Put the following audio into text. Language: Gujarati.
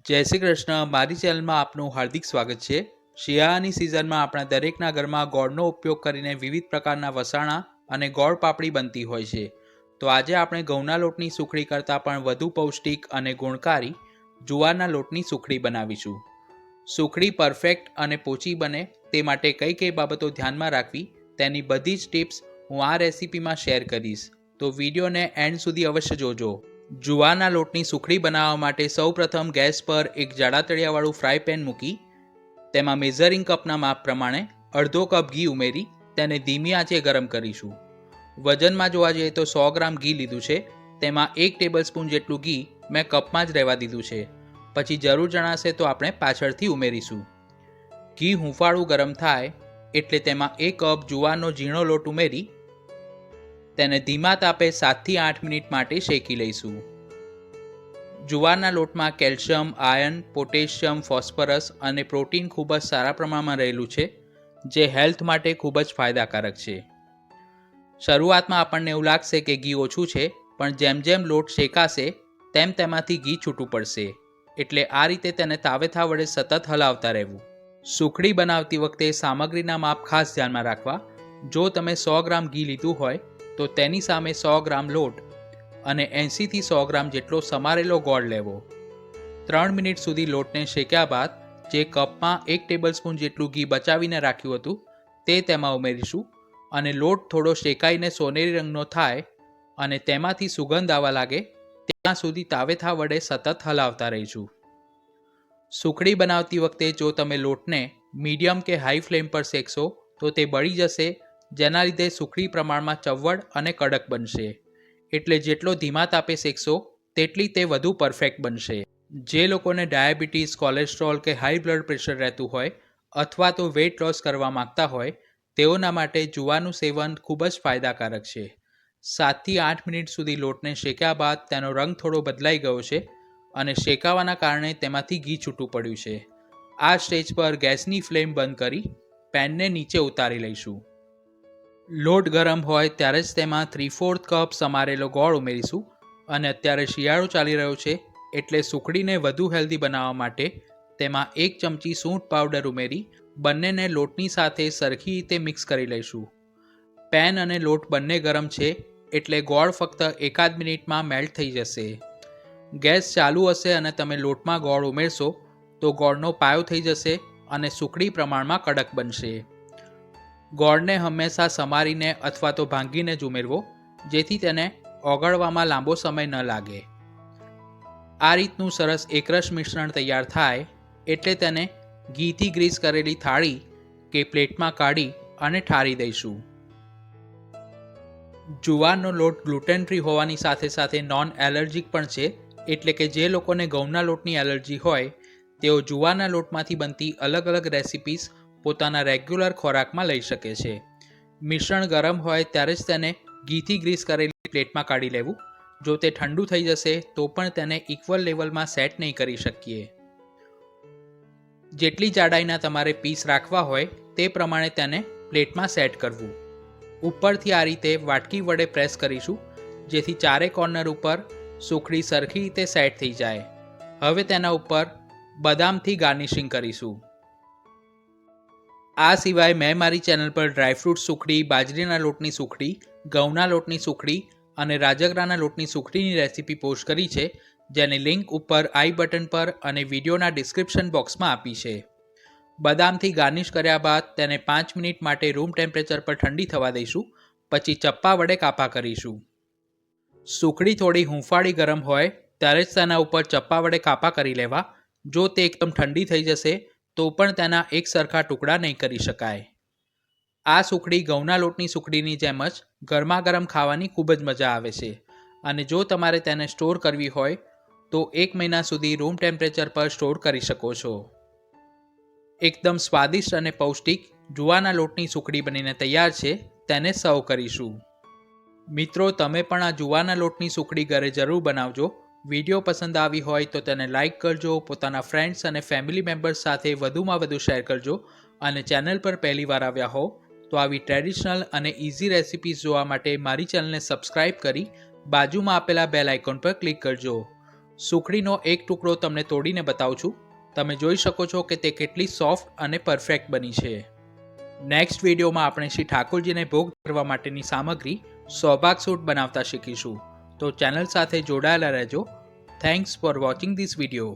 જય શ્રી કૃષ્ણ. મારી ચેનલમાં આપનું હાર્દિક સ્વાગત છે. શિયાળાની સિઝનમાં આપણા દરેકના ઘરમાં ગોળનો ઉપયોગ કરીને વિવિધ પ્રકારના વસાણા અને ગોળ પાપડી બનતી હોય છે. તો આજે આપણે ઘઉંના લોટની સુખડી કરતાં પણ વધુ પૌષ્ટિક અને ગુણકારી જુવારના લોટની સુખડી બનાવીશું. સુખડી પરફેક્ટ અને પોચી બને તે માટે કઈ કઈ બાબતો ધ્યાનમાં રાખવી તેની બધી જ ટિપ્સ હું આ રેસીપીમાં શેર કરીશ. તો વિડીયોને એન્ડ સુધી અવશ્ય જોજો. જુવારના લોટની સુખડી બનાવવા માટે સૌપ્રથમ ગેસ પર એક જાડા તળિયાવાળું ફ્રાય પેન મૂકી તેમાં મેઝરિંગ કપના માપ પ્રમાણે અડધો કપ ઘી ઉમેરી તેને ધીમી આંચે ગરમ કરીશું. વજનમાં જોવા જઈએ તો 100 ગ્રામ ઘી લીધું છે. તેમાં 1 ટેબલસ્પૂન જેટલું ઘી મેં કપમાં જ રહેવા દીધું છે. પછી જરૂર જણાશે તો આપણે પાછળથી ઉમેરીશું. ઘી હૂંફાળું ગરમ થાય એટલે તેમાં 1 કપ જુવારનો ઝીણો લોટ ઉમેરી તેને ધીમા તાપે 7 થી 8 મિનિટ માટે શેકી લઈશું. જુવારના લોટમાં કેલ્શિયમ, આયર્ન, પોટેશિયમ, ફોસ્ફરસ અને પ્રોટીન ખૂબ જ સારા પ્રમાણમાં રહેલું છે, જે હેલ્થ માટે ખૂબ જ ફાયદાકારક છે. શરૂઆતમાં આપણને એવું લાગશે કે ઘી ઓછું છે, પણ જેમ જેમ લોટ શેકાશે તેમ તેમાંથી ઘી છૂટું પડશે. એટલે આ રીતે તેને તાવેથા વડે સતત હલાવતા રહેવું. સુખડી બનાવતી વખતે સામગ્રીના માપ ખાસ ધ્યાનમાં રાખવા. જો તમે 100 ગ્રામ ઘી લીધું હોય તો તેની સામે 100 ગ્રામ લોટ અને 80 થી 100 ગ્રામ જેટલો સમારેલો ગોળ લેવો. 3 મિનિટ સુધી લોટને શેક્યા બાદ જે કપમાં 1 ટેબલસ્પૂન જેટલું ઘી બચાવીને રાખ્યું હતું તે તેમાં ઉમેરીશું અને લોટ થોડો શેકાઈને સોનેરી રંગનો થાય અને તેમાંથી સુગંધ આવવા લાગે ત્યાં સુધી તાવેથા વડે સતત હલાવતા રહીશું. સુખડી બનાવતી વખતે જો તમે લોટને મીડિયમ કે હાઈ ફ્લેમ પર શેકશો તો તે બળી જશે, જેના લીધે સુખડી પ્રમાણમાં ચવડ અને કડક બનશે. એટલે જેટલો ધીમા તાપે શેકશો તેટલી તે વધુ પરફેક્ટ બનશે. જે લોકોને ડાયાબિટીસ, કોલેસ્ટ્રોલ કે હાઈ બ્લડ પ્રેશર રહેતું હોય અથવા તો વેઇટ લોસ કરવા માગતા હોય તેઓના માટે જુવારનું સેવન ખૂબ જ ફાયદાકારક છે. 7 થી 8 મિનિટ સુધી લોટને શેક્યા બાદ તેનો રંગ થોડો બદલાઈ ગયો છે અને શેકાવાના કારણે તેમાંથી ઘી છૂટું પડ્યું છે. આ સ્ટેજ પર ગેસની ફ્લેમ બંધ કરી પેનને નીચે ઉતારી લઈશું. લોટ ગરમ હોય ત્યારે જ તેમાં 3/4 કપ સમારેલો ગોળ ઉમેરીશું અને અત્યારે શિયાળો ચાલી રહ્યો છે એટલે સુખડીને વધુ હેલ્ધી બનાવવા માટે તેમાં 1 ચમચી સૂંઠ પાવડર ઉમેરી બંનેને લોટની સાથે સરખી રીતે મિક્સ કરી લઈશું. પેન અને લોટ બંને ગરમ છે એટલે ગોળ ફક્ત એકાદ મિનિટમાં મેલ્ટ થઈ જશે. ગેસ ચાલુ હશે અને તમે લોટમાં ગોળ ઉમેરશો તો ગોળનો પાયો થઈ જશે અને સુખડી પ્રમાણમાં કડક બનશે. ગોળને હંમેશા સમારીને અથવા તો ભાંગીને જ ઉમેરવો, જેથી તેને ઓગળવામાં લાંબો સમય ન લાગે. આ રીતનું સરસ એકરસ મિશ્રણ તૈયાર થાય એટલે તેને ઘીથી ગ્રીસ કરેલી થાળી કે પ્લેટમાં કાઢી અને ઠારી દઈશું. જુવારનો લોટ ગ્લુટેન ફ્રી હોવાની સાથે સાથે નોન એલર્જીક પણ છે, એટલે કે જે લોકોને ઘઉંના લોટની એલર્જી હોય તેઓ જુવારના લોટમાંથી બનતી અલગ અલગ રેસિપીઝ પોતાના રેગ્યુલર ખોરાકમાં લઈ શકે છે. મિશ્રણ ગરમ હોય ત્યારે જ તેને ઘીથી ગ્રીસ કરેલી પ્લેટમાં કાઢી લેવું. જો તે ઠંડુ થઈ જશે તો પણ તેને ઇક્વલ લેવલમાં સેટ નહીં કરી શકીએ. જેટલી જાડાઈના તમારે પીસ રાખવા હોય તે પ્રમાણે તેને પ્લેટમાં સેટ કરવું. ઉપરથી આ રીતે વાટકી વડે પ્રેસ કરીશું, જેથી ચારે કોર્નર ઉપર સુખડી સરખી રીતે સેટ થઈ જાય. હવે તેના ઉપર બદામથી ગાર્નિશિંગ કરીશું. આ સિવાય મેં મારી ચેનલ પર ડ્રાયફ્રૂટ સુખડી, બાજરીના લોટની સુખડી, ઘઉંના લોટની સુખડી અને રાજગરાના લોટની સુખડીની રેસીપી પોસ્ટ કરી છે, જેની લિંક ઉપર આઈ બટન પર અને વિડીયોના ડિસ્ક્રિપ્શન બોક્સમાં આપી છે. બદામથી ગાર્નિશ કર્યા બાદ તેને 5 મિનિટ માટે રૂમ ટેમ્પરેચર પર ઠંડી થવા દઈશું. પછી ચપ્પા વડે કાપા કરીશું. સુખડી થોડી હૂંફાળી ગરમ હોય ત્યારે જ તેના ઉપર ચપ્પા વડે કાપા કરી લેવા. જો તે એકદમ ઠંડી થઈ જશે તો પણ તેના એક સરખા ટુકડા નહીં કરી શકાય. આ સુખડી ઘઉંના લોટની સુખડીની જેમ જ ગરમા ગરમ ખાવાની ખૂબ જ મજા આવે છે અને જો તમારે તેને સ્ટોર કરવી હોય તો 1 મહિના સુધી રૂમ ટેમ્પરેચર પર સ્ટોર કરી શકો છો. એકદમ સ્વાદિષ્ટ અને પૌષ્ટિક જુવારના લોટની સુખડી બનીને તૈયાર છે. તેને સર્વ કરીશું. મિત્રો, તમે પણ આ જુવારના લોટની સુખડી ઘરે જરૂર બનાવજો. વિડીયો પસંદ આવી હોય તો તેને લાઇક કરજો, પોતાના ફ્રેન્ડ્સ અને ફેમિલી મેમ્બર્સ સાથે વધુમાં વધુ શેર કરજો અને ચેનલ પર પહેલી વાર આવ્યા હો તો આવી ટ્રેડિશનલ અને ઇઝી રેસિપીઝ જોવા માટે મારી ચેનલને સબસ્ક્રાઇબ કરી બાજુમાં આપેલા બેલ આઇકોન પર ક્લિક કરજો. સુખડીનો એક ટુકડો તમને તોડીને બતાવું છું. તમે જોઈ શકો છો કે તે કેટલી સોફ્ટ અને પરફેક્ટ બની છે. નેક્સ્ટ વિડીયોમાં આપણે શ્રી ઠાકોરજીને ભોગ ધરવા માટેની સામગ્રી સૌભાગ સૂટ બનાવતા શીખીશું. તો ચેનલ સાથે જોડાયેલા રહેજો. Thanks for watching this video.